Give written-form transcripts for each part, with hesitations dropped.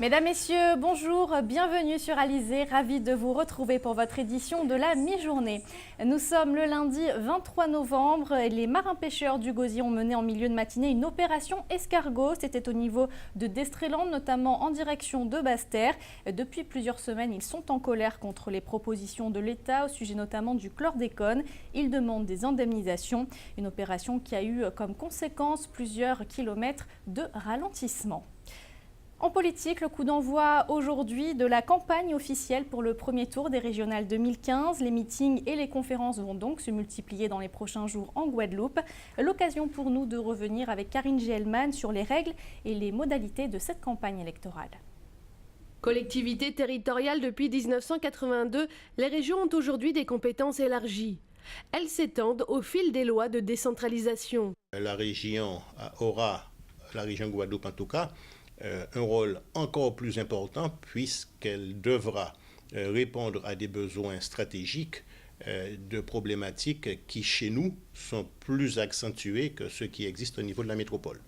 Mesdames, Messieurs, bonjour, bienvenue sur Alizé, ravi de vous retrouver pour votre édition de la mi-journée. Nous sommes le lundi 23 novembre et les marins-pêcheurs du Gosier ont mené en milieu de matinée une opération escargot. C'était au niveau de Destréland, notamment en direction de Basse-Terre. Depuis plusieurs semaines, ils sont en colère contre les propositions de l'État au sujet notamment du chlordécone. Ils demandent des indemnisations, une opération qui a eu comme conséquence plusieurs kilomètres de ralentissement. En politique, le coup d'envoi aujourd'hui de la campagne officielle pour le premier tour des régionales 2015. Les meetings et les conférences vont donc se multiplier dans les prochains jours en Guadeloupe. L'occasion pour nous de revenir avec Karine Gielman sur les règles et les modalités de cette campagne électorale. Collectivité territoriale depuis 1982, les régions ont aujourd'hui des compétences élargies. Elles s'étendent au fil des lois de décentralisation. La région Guadeloupe en tout cas, un rôle encore plus important puisqu'elle devra répondre à des besoins stratégiques de problématiques qui, chez nous, sont plus accentuées que ceux qui existent au niveau de la métropole.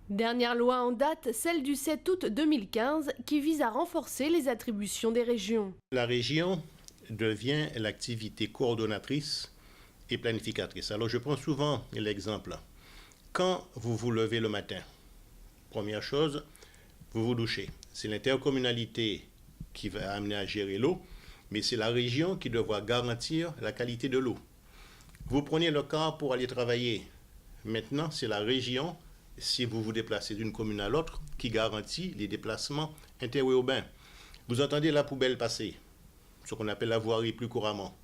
Dernière loi en date, celle du 7 août 2015, qui vise à renforcer les attributions des régions. La région devient l'activité coordonnatrice et planificatrice. Alors je prends souvent l'exemple. Quand vous vous levez le matin, première chose, vous vous douchez. C'est l'intercommunalité qui va amener à gérer l'eau, mais c'est la région qui devra garantir la qualité de l'eau. Vous prenez le car pour aller travailler. Maintenant, c'est la région, si vous vous déplacez d'une commune à l'autre, qui garantit les déplacements interurbains. Vous entendez la poubelle passer, ce qu'on appelle la voirie plus couramment.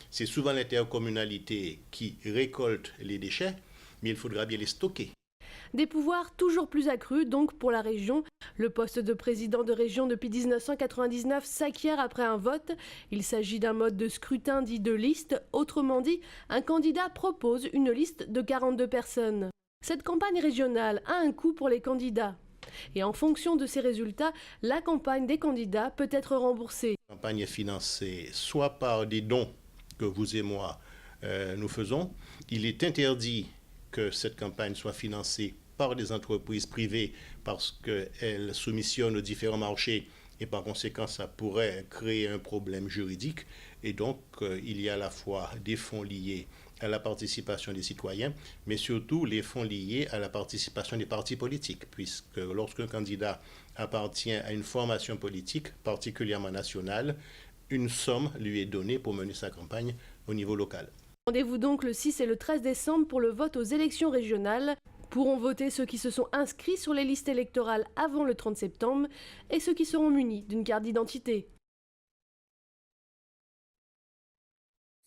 C'est souvent l'intercommunalité qui récolte les déchets, mais il faudra bien les stocker. Des pouvoirs toujours plus accrus donc pour la région. Le poste de président de région depuis 1999 s'acquiert après un vote. Il s'agit d'un mode de scrutin dit de liste. Autrement dit, un candidat propose une liste de 42 personnes. Cette campagne régionale a un coût pour les candidats. Et en fonction de ces résultats, la campagne des candidats peut être remboursée. La campagne est financée soit par des dons que vous et moi nous faisons. Il est interdit que cette campagne soit financée par des entreprises privées parce qu'elles soumissionnent aux différents marchés et par conséquent ça pourrait créer un problème juridique. Et donc il y a à la fois des fonds liés à la participation des citoyens, mais surtout les fonds liés à la participation des partis politiques, puisque lorsqu'un candidat appartient à une formation politique, particulièrement nationale, une somme lui est donnée pour mener sa campagne au niveau local. Rendez-vous donc le 6 et le 13 décembre pour le vote aux élections régionales. Pourront voter ceux qui se sont inscrits sur les listes électorales avant le 30 septembre et ceux qui seront munis d'une carte d'identité.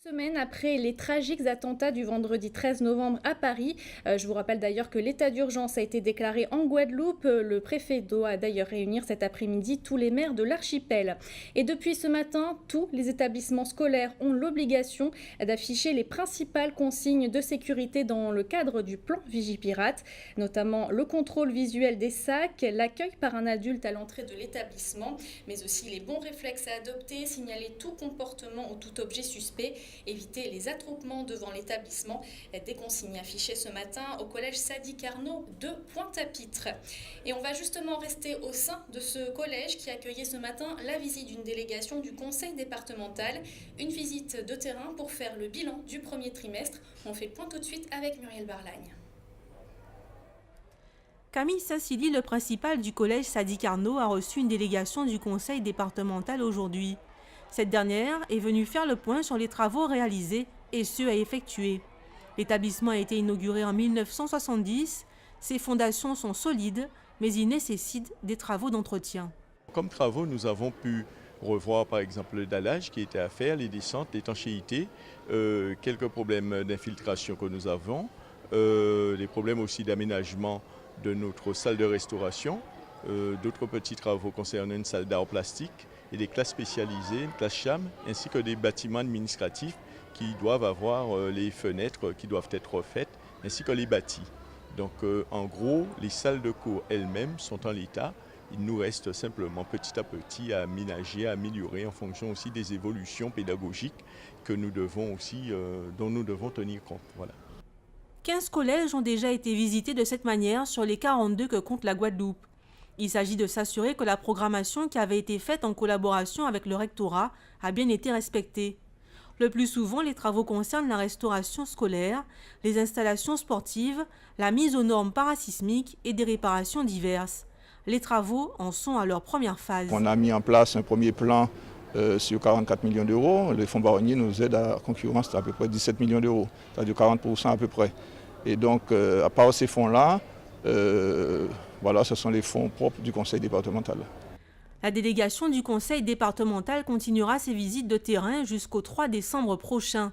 Semaine après les tragiques attentats du vendredi 13 novembre à Paris. Je vous rappelle d'ailleurs que l'état d'urgence a été déclaré en Guadeloupe. Le préfet doit d'ailleurs réunir cet après-midi tous les maires de l'archipel. Et depuis ce matin, tous les établissements scolaires ont l'obligation d'afficher les principales consignes de sécurité dans le cadre du plan Vigipirate, notamment le contrôle visuel des sacs, l'accueil par un adulte à l'entrée de l'établissement, mais aussi les bons réflexes à adopter, signaler tout comportement ou tout objet suspect, éviter les attroupements devant l'établissement. Des consignes affichées ce matin au collège Sadi Carnot de Pointe-à-Pitre. Et on va justement rester au sein de ce collège qui accueillait ce matin la visite d'une délégation du conseil départemental. Une visite de terrain pour faire le bilan du premier trimestre. On fait le point tout de suite avec Muriel Barlagne. Camille Sassili, le principal du collège Sadi Carnot, a reçu une délégation du conseil départemental aujourd'hui. Cette dernière est venue faire le point sur les travaux réalisés et ceux à effectuer. L'établissement a été inauguré en 1970. Ses fondations sont solides, mais il nécessite des travaux d'entretien. Comme travaux, nous avons pu revoir par exemple le dallage qui était à faire, les descentes, l'étanchéité, quelques problèmes d'infiltration que nous avons, des problèmes aussi d'aménagement de notre salle de restauration, d'autres petits travaux concernant une salle d'art plastique et des classes spécialisées, une classe CHAM, ainsi que des bâtiments administratifs qui doivent avoir les fenêtres qui doivent être refaites, ainsi que les bâtis. Donc en gros, les salles de cours elles-mêmes sont en l'état. Il nous reste simplement petit à petit à aménager, à améliorer en fonction aussi des évolutions pédagogiques que nous devons aussi, dont nous devons tenir compte. Voilà. 15 collèges ont déjà été visités de cette manière sur les 42 que compte la Guadeloupe. Il s'agit de s'assurer que la programmation qui avait été faite en collaboration avec le rectorat a bien été respectée. Le plus souvent, les travaux concernent la restauration scolaire, les installations sportives, la mise aux normes parasismiques et des réparations diverses. Les travaux en sont à leur première phase. On a mis en place un premier plan sur 44 millions d'euros. Le fonds baronnier nous aide à concurrence à peu près 17 millions d'euros, c'est-à-dire 40% à peu près. Et donc, à part ces fonds-là, voilà, ce sont les fonds propres du conseil départemental. La délégation du conseil départemental continuera ses visites de terrain jusqu'au 3 décembre prochain.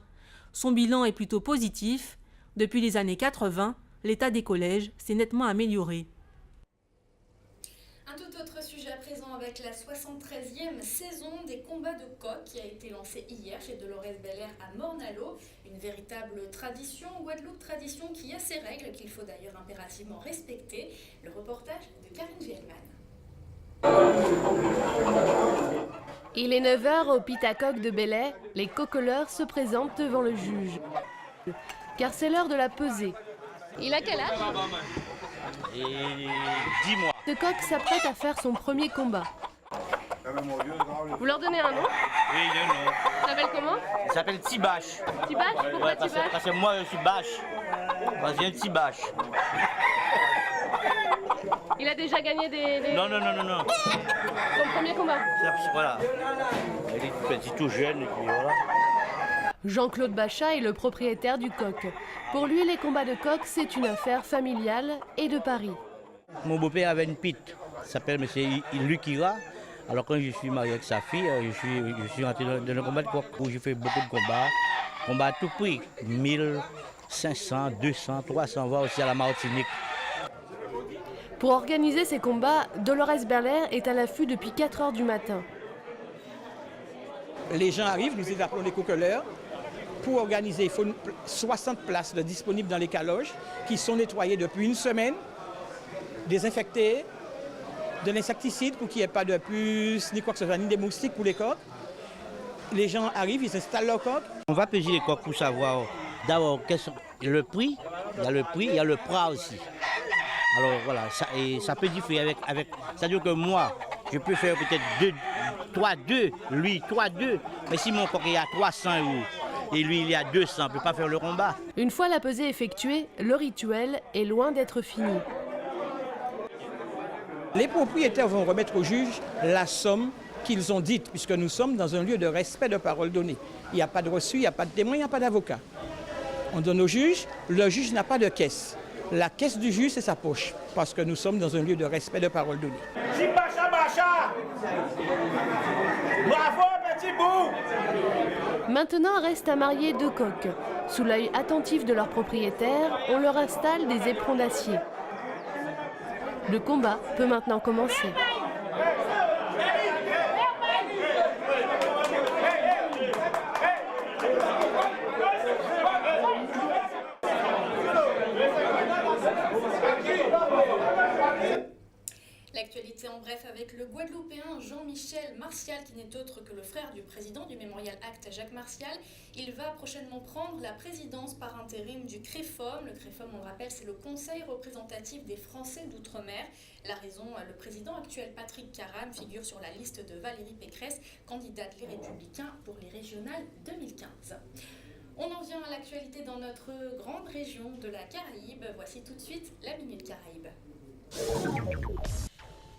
Son bilan est plutôt positif. Depuis les années 80, l'état des collèges s'est nettement amélioré. Un tout autre sujet à présent avec la 73e saison des combats de coq qui a été lancée hier chez Dolores Belair à Morne-à-l'Eau. Une véritable tradition, Guadeloupe tradition qui a ses règles qu'il faut d'ailleurs impérativement respecter. Le reportage de Karine Vielman. Il est 9h au Pitacoq de Belley. Les coqueleurs se présentent devant le juge. Car c'est l'heure de la pesée. Il a quel âge ? Et 10 mois. Le coq s'apprête à faire son premier combat. Vous leur donnez un nom ? Oui, il y a un nom. Il s'appelle comment ? Il s'appelle Tibache. Tibache ? Pourquoi Ouais, Tibache ? parce que moi je suis bâche. Parce que j'ai un Tibache. Il a déjà gagné des... Non. son premier combat. Voilà. Il est petit tout jeune et puis voilà. Jean-Claude Bachat est le propriétaire du coq. Pour lui, les combats de coq, c'est une affaire familiale et de Paris. Mon beau-père avait une pite. Il s'appelle M. Lukira. Alors quand je suis marié avec sa fille, je suis rentré dans le combat de coq où j'ai fait beaucoup de combats. Combats à tout prix. 1500, 200, 300, voire aussi à la Martinique. Pour organiser ces combats, Dolores Belair est à l'affût depuis 4 heures du matin. Les gens arrivent, nous les appelons les coqueleurs. Pour organiser, il faut 60 places disponibles dans les caloges qui sont nettoyées depuis une semaine, désinfectées, de l'insecticide pour qu'il n'y ait pas de puces, ni quoi que ce soit, ni des moustiques pour les coqs. Les gens arrivent, ils installent leurs coqs. On va peser les coqs pour savoir d'abord le prix, il y a le prix, il y a le poids aussi. Alors voilà, ça peut différer avec c'est-à-dire que moi, je peux faire peut-être 3-2, lui 3-2, mais si mon coq est à 300 € et lui il est à 200, on ne peut pas faire le combat. Une fois la pesée effectuée, le rituel est loin d'être fini. Les propriétaires vont remettre au juge la somme qu'ils ont dite, puisque nous sommes dans un lieu de respect de parole donnée. Il n'y a pas de reçu, il n'y a pas de témoin, il n'y a pas d'avocat. On donne au juge, le juge n'a pas de caisse. La caisse du juge, c'est sa poche, parce que nous sommes dans un lieu de respect de parole donnée. Bravo, petit bout! Maintenant reste à marier 2 coqs. Sous l'œil attentif de leur propriétaire, on leur installe des éperons d'acier. Le combat peut maintenant commencer. L'actualité en bref avec le Guadeloupéen Jean-Michel Martial, qui n'est autre que le frère du président du Mémorial Acte, Jacques Martial. Il va prochainement prendre la présidence par intérim du CREFOM. Le CREFOM, on le rappelle, c'est le Conseil représentatif des Français d'Outre-mer. La raison, le président actuel Patrick Caram figure sur la liste de Valérie Pécresse, candidate Les Républicains pour les régionales 2015. On en vient à l'actualité dans notre grande région de la Caraïbe. Voici tout de suite la Minute Caraïbe.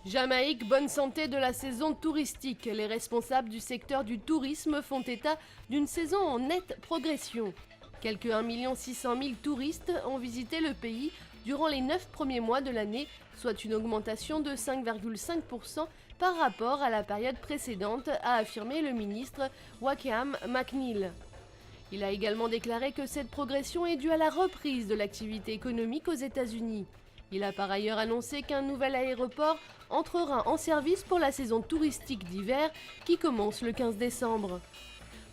Jamaïque, bonne santé de la saison touristique. Les responsables du secteur du tourisme font état d'une saison en nette progression. Quelques 1 600 000 touristes ont visité le pays durant les 9 premiers mois de l'année, soit une augmentation de 5,5% par rapport à la période précédente, a affirmé le ministre Wakeham McNeil. Il a également déclaré que cette progression est due à la reprise de l'activité économique aux États-Unis. Il a par ailleurs annoncé qu'un nouvel aéroport entrera en service pour la saison touristique d'hiver qui commence le 15 décembre.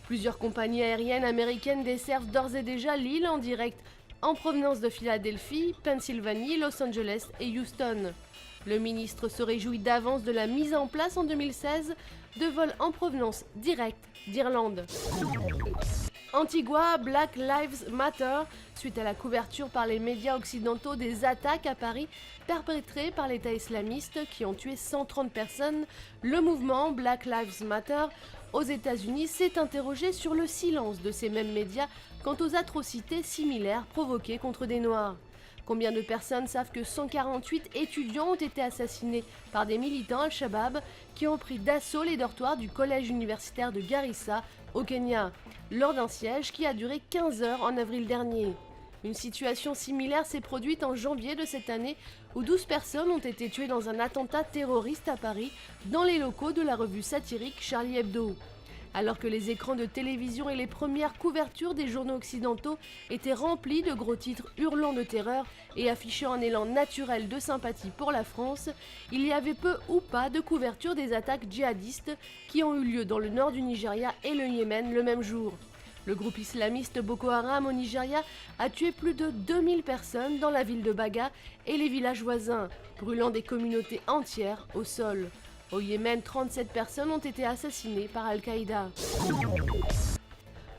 Plusieurs compagnies aériennes américaines desservent d'ores et déjà l'île en direct en provenance de Philadelphie, Pennsylvanie, Los Angeles et Houston. Le ministre se réjouit d'avance de la mise en place en 2016 de vols en provenance directe d'Irlande. Antigua, Black Lives Matter, suite à la couverture par les médias occidentaux des attaques à Paris perpétrées par l'État islamiste qui ont tué 130 personnes, le mouvement Black Lives Matter aux États-Unis s'est interrogé sur le silence de ces mêmes médias quant aux atrocités similaires provoquées contre des Noirs. Combien de personnes savent que 148 étudiants ont été assassinés par des militants Al-Shabaab qui ont pris d'assaut les dortoirs du collège universitaire de Garissa, au Kenya, lors d'un siège qui a duré 15 heures en avril dernier. Une situation similaire s'est produite en janvier de cette année où 12 personnes ont été tuées dans un attentat terroriste à Paris dans les locaux de la revue satirique Charlie Hebdo. Alors que les écrans de télévision et les premières couvertures des journaux occidentaux étaient remplis de gros titres hurlant de terreur et affichant un élan naturel de sympathie pour la France, il y avait peu ou pas de couverture des attaques djihadistes qui ont eu lieu dans le nord du Nigeria et le Yémen le même jour. Le groupe islamiste Boko Haram au Nigeria a tué plus de 2000 personnes dans la ville de Baga et les villages voisins, brûlant des communautés entières au sol. Au Yémen, 37 personnes ont été assassinées par Al-Qaïda.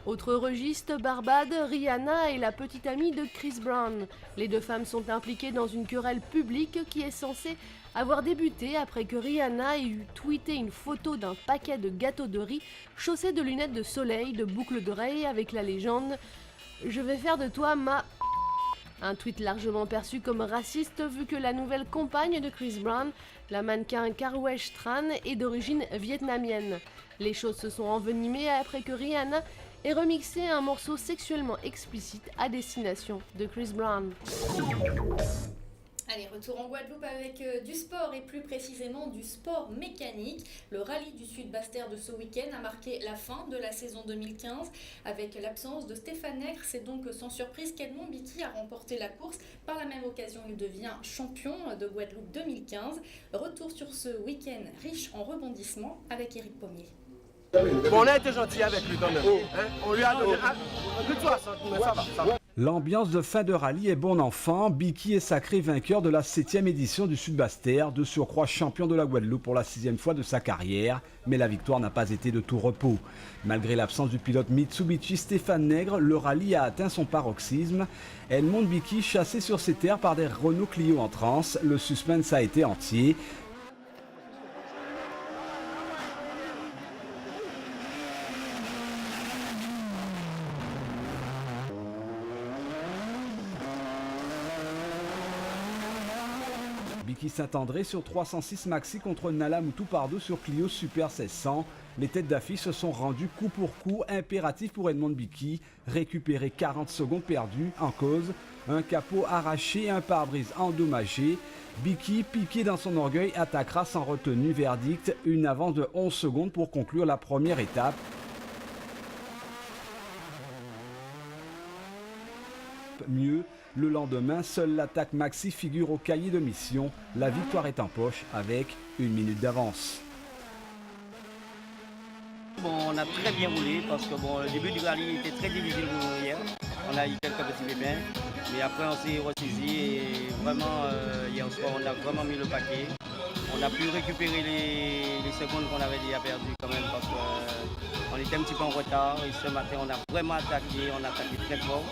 Autre registre, Barbade, Rihanna est la petite amie de Chris Brown. Les deux femmes sont impliquées dans une querelle publique qui est censée avoir débuté après que Rihanna ait eu tweeté une photo d'un paquet de gâteaux de riz chaussés de lunettes de soleil, de boucles d'oreilles avec la légende « Je vais faire de toi ma... ». Un tweet largement perçu comme raciste vu que la nouvelle compagne de Chris Brown, la mannequin Karwesh Tran, est d'origine vietnamienne. Les choses se sont envenimées après que Rihanna ait remixé un morceau sexuellement explicite à destination de Chris Brown. Allez, retour en Guadeloupe avec du sport et plus précisément du sport mécanique. Le rallye du Sud-Bastère de ce week-end a marqué la fin de la saison 2015 avec l'absence de Stéphane Nègre. C'est donc sans surprise qu'Edmond Bicky a remporté la course. Par la même occasion, il devient champion de Guadeloupe 2015. Retour sur ce week-end riche en rebondissements avec Éric Pommier. Bon, on a été gentil avec lui quand même. Hein? On lui a donné plus de 60, mais ça va. L'ambiance de fin de rallye est bon enfant. Bicky est sacré vainqueur de la 7e édition du Sud-Bastère, de surcroît champion de la Guadeloupe pour la 6e fois de sa carrière. Mais la victoire n'a pas été de tout repos. Malgré l'absence du pilote Mitsubishi Stéphane Nègre, le rallye a atteint son paroxysme. Edmond Bicky chassé sur ses terres par des Renault Clio en transe. Le suspense a été entier. Bicky Saint-André sur 306 Maxi contre Nala Moutou-Pardo sur Clio Super 1600. Les têtes d'affiche se sont rendues coup pour coup, impératif pour Edmond Bicky, récupérer 40 secondes perdues en cause, un capot arraché et un pare-brise endommagé. Bicky, piqué dans son orgueil, attaquera sans retenue, verdict, une avance de 11 secondes pour conclure la première étape. Mieux, le lendemain, seule l'attaque Maxi figure au cahier de mission. La victoire est en poche avec 1 minute d'avance. Bon, on a très bien roulé parce que le début du rallye était très difficile pour nous hier. On a eu quelques petits pépins, mais après on s'est ressaisi et vraiment hier soir on a vraiment mis le paquet. On a pu récupérer les secondes qu'on avait déjà perdues quand même parce qu'on était un petit peu en retard et ce matin on a vraiment attaqué, on a attaqué très fort.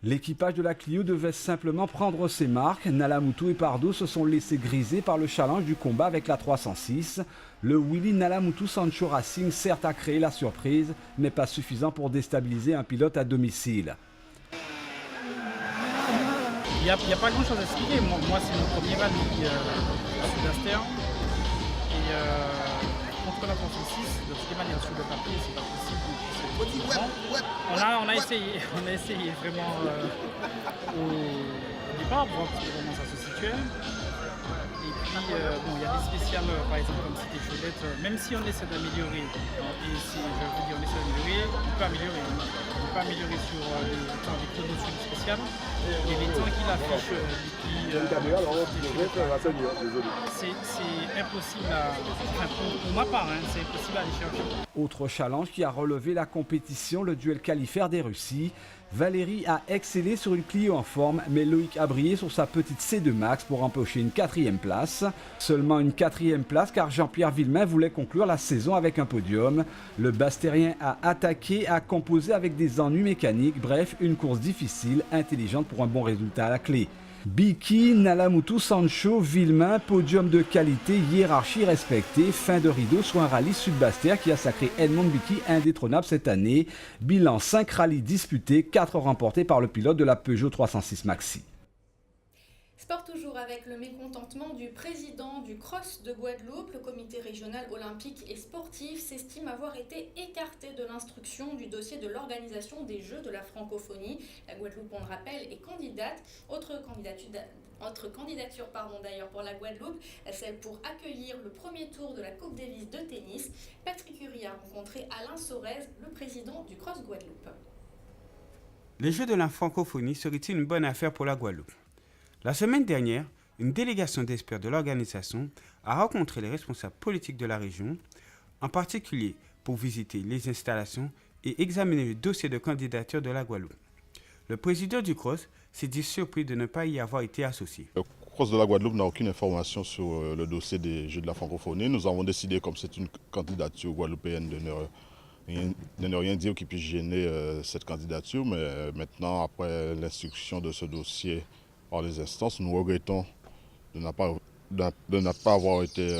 L'équipage de la Clio devait simplement prendre ses marques. Nala Moutou et Pardo se sont laissés griser par le challenge du combat avec la 306. Le Willy Nala Moutou Sancho Racing certes a créé la surprise, mais pas suffisant pour déstabiliser un pilote à domicile. Il n'y a pas grand chose à expliquer. Moi c'est mon premier rallye Sud-Bastère. Et contre la 306, de toutes les manières sur le papier, c'est pas possible. On a essayé vraiment au départ pour voir comment ça se situait. Et puis il y a des spéciales, par exemple comme Cité Chaudette, même si on essaie d'améliorer, et si je veux dire on essaie d'améliorer, on peut améliorer sur les temps des chronos sur le spécial. Et les temps qu'il affiche c'est impossible pour ma part, c'est impossible à aller chercher. Autre challenge qui a relevé la compétition, le duel qualificaire des Russies. Valérie a excellé sur une Clio en forme, mais Loïc a brillé sur sa petite C2 Max pour empocher une 4e place. Seulement 1 une 4e place car Jean-Pierre Villemain voulait conclure la saison avec un podium. Le Bastérien a attaqué, a composé avec des ennuis mécaniques. Bref, une course difficile, intelligente pour un bon résultat à la clé. Biki, Nalamutu, Sancho, Villemain, podium de qualité, hiérarchie respectée, fin de rideau sur un rallye Sud-Bastère qui a sacré Edmond Biki indétrônable cette année. Bilan 5 rallyes disputés, 4 remportés par le pilote de la Peugeot 306 Maxi. Sport toujours avec le mécontentement du président du CROSS de Guadeloupe. Le comité régional olympique et sportif s'estime avoir été écarté de l'instruction du dossier de l'organisation des Jeux de la francophonie. La Guadeloupe, on le rappelle, est candidate. Autre candidature d'ailleurs pour la Guadeloupe, celle pour accueillir le premier tour de la Coupe Davis de tennis. Patrick Curie a rencontré Alain Sorez, le président du CROSS Guadeloupe. Les Jeux de la francophonie seraient-ils une bonne affaire pour la Guadeloupe ? La semaine dernière, une délégation d'experts de l'organisation a rencontré les responsables politiques de la région, en particulier pour visiter les installations et examiner le dossier de candidature de la Guadeloupe. Le président du CROSS s'est dit surpris de ne pas y avoir été associé. Le CROSS de la Guadeloupe n'a aucune information sur le dossier des Jeux de la francophonie. Nous avons décidé, comme c'est une candidature guadeloupéenne, de ne rien dire qui puisse gêner cette candidature, mais maintenant, après l'instruction de ce dossier par les instances, nous regrettons de ne pas avoir été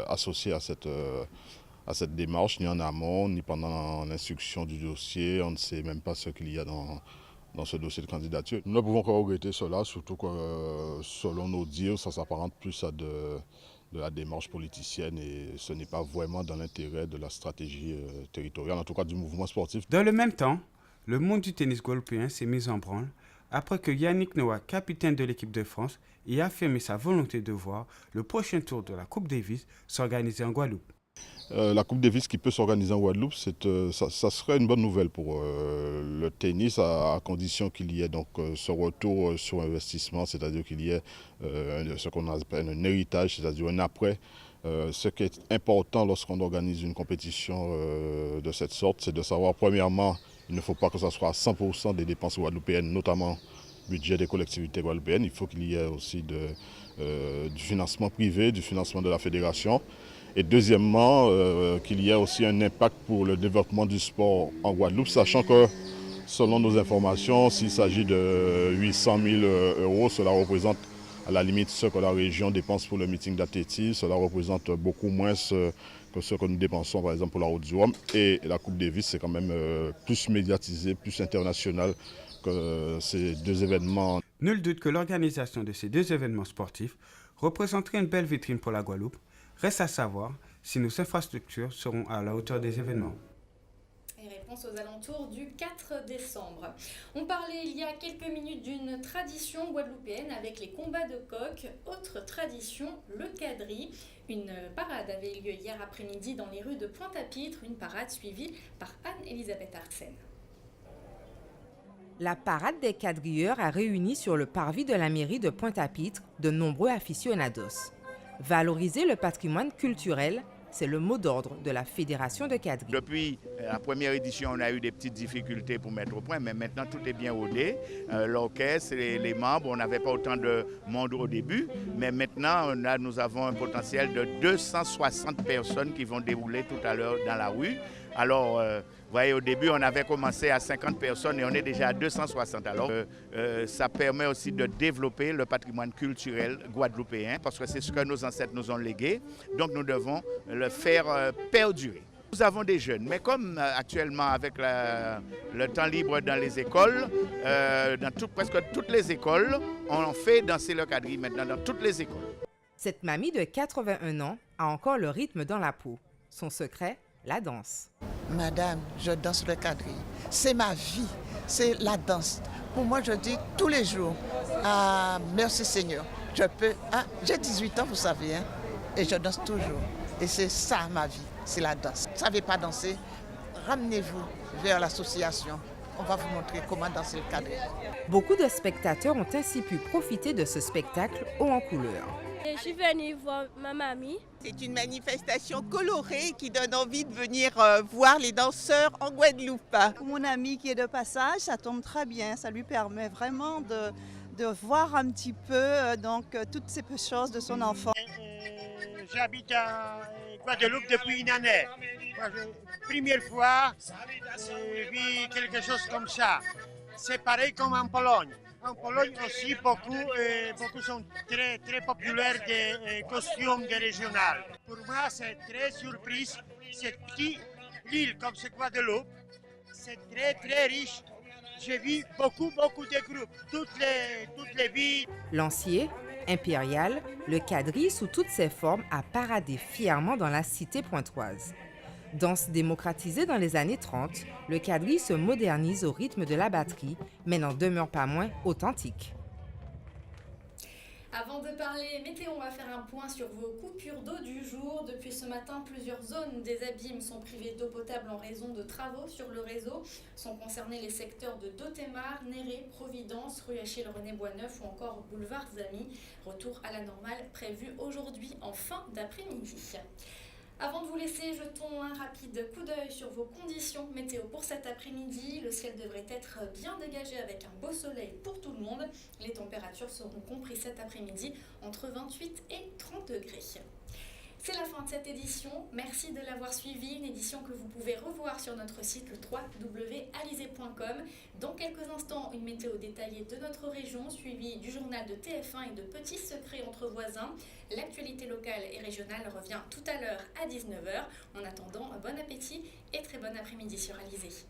associés à cette démarche, ni en amont, ni pendant l'instruction du dossier. On ne sait même pas ce qu'il y a dans ce dossier de candidature. Nous ne pouvons que regretter cela, surtout que selon nos dires, ça s'apparente plus à de la démarche politicienne et ce n'est pas vraiment dans l'intérêt de la stratégie territoriale, en tout cas du mouvement sportif. Dans le même temps, le monde du tennis guadeloupéen s'est mis en branle après que Yannick Noah, capitaine de l'équipe de France, ait affirmé sa volonté de voir le prochain tour de la Coupe Davis s'organiser en Guadeloupe. La Coupe Davis qui peut s'organiser en Guadeloupe, ça serait une bonne nouvelle pour le tennis, à condition qu'il y ait donc ce retour sur investissement, c'est-à-dire qu'il y ait ce qu'on appelle un héritage, c'est-à-dire un après. Ce qui est important lorsqu'on organise une compétition de cette sorte, c'est de savoir, premièrement, il ne faut pas que ce soit à 100% des dépenses guadeloupéennes, notamment budget des collectivités guadeloupéennes. Il faut qu'il y ait aussi du financement privé, du financement de la fédération. Et deuxièmement, qu'il y ait aussi un impact pour le développement du sport en Guadeloupe, sachant que, selon nos informations, s'il s'agit de 800 000 €, cela représente à la limite ce que la région dépense pour le meeting d'athlétisme. Cela représente beaucoup moins que ce que nous dépensons par exemple pour la Route du Rhum. Et la Coupe Davis, c'est quand même plus médiatisé, plus international que ces deux événements. Nul doute que l'organisation de ces deux événements sportifs représenterait une belle vitrine pour la Guadeloupe. Reste à savoir si nos infrastructures seront à la hauteur des événements. Aux alentours du 4 décembre. On parlait il y a quelques minutes d'une tradition guadeloupéenne avec les combats de coqs. Autre tradition, le quadrille. Une parade avait eu lieu hier après-midi dans les rues de Pointe-à-Pitre, une parade suivie par Anne-Elisabeth Arsène. La parade des quadrilleurs a réuni sur le parvis de la mairie de Pointe-à-Pitre de nombreux aficionados. Valoriser le patrimoine culturel, c'est le mot d'ordre de la Fédération de quadrille. Depuis la première édition, on a eu des petites difficultés pour mettre au point, mais maintenant tout est bien rodé. L'orchestre, les membres, on n'avait pas autant de monde au début, mais maintenant nous avons un potentiel de 260 personnes qui vont dérouler tout à l'heure dans la rue. Alors, vous voyez, au début, on avait commencé à 50 personnes et on est déjà à 260. Alors, ça permet aussi de développer le patrimoine culturel guadeloupéen parce que c'est ce que nos ancêtres nous ont légué. Donc, nous devons le faire perdurer. Nous avons des jeunes, mais comme actuellement avec le temps libre dans les écoles, dans presque toutes les écoles, on fait danser le quadrille maintenant dans toutes les écoles. Cette mamie de 81 ans a encore le rythme dans la peau. Son secret, la danse. Madame, je danse le quadrille. C'est ma vie, c'est la danse. Pour moi, je dis tous les jours, merci Seigneur. J'ai 18 ans, vous savez, hein, et je danse toujours. Et c'est ça ma vie, c'est la danse. Vous ne savez pas danser, ramenez-vous vers l'association. On va vous montrer comment danser le quadrille. Beaucoup de spectateurs ont ainsi pu profiter de ce spectacle haut en couleur. Je suis venue voir ma mamie. C'est une manifestation colorée qui donne envie de venir voir les danseurs en Guadeloupe. Pour mon ami qui est de passage, ça tombe très bien. Ça lui permet vraiment de voir un petit peu toutes ces choses de son enfant. j'habite à Guadeloupe depuis une année. Première fois, j'ai vu quelque chose comme ça. C'est pareil comme en Pologne. En Pologne aussi, beaucoup sont très, très populaires des costumes des régionales. Pour moi, c'est très surprise. Cette petite île comme c'est Guadeloupe, c'est très, très riche. J'ai vu beaucoup de groupes, toutes les villes. Lancier, impérial, le quadrille sous toutes ses formes a paradé fièrement dans la cité pointoise. Danse démocratisée dans les années 30, le quadrille se modernise au rythme de la batterie, mais n'en demeure pas moins authentique. Avant de parler météo, on va faire un point sur vos coupures d'eau du jour. Depuis ce matin, plusieurs zones des abîmes sont privées d'eau potable en raison de travaux sur le réseau. Sont concernés les secteurs de Dotemar, Néré, Providence, rue Achille-René-Boisneuf ou encore boulevard Zamy. Retour à la normale prévu aujourd'hui en fin d'après-midi. Avant de vous laisser, jetons un rapide coup d'œil sur vos conditions météo pour cet après-midi. Le ciel devrait être bien dégagé avec un beau soleil pour tout le monde. Les températures seront comprises cet après-midi entre 28 et 30 degrés. C'est la fin de cette édition. Merci de l'avoir suivi. Une édition que vous pouvez revoir sur notre site le www.alizé.com. Dans quelques instants, une météo détaillée de notre région, suivie du journal de TF1 et de petits secrets entre voisins. L'actualité locale et régionale revient tout à l'heure à 19h. En attendant, bon appétit et très bon après-midi sur Alizé.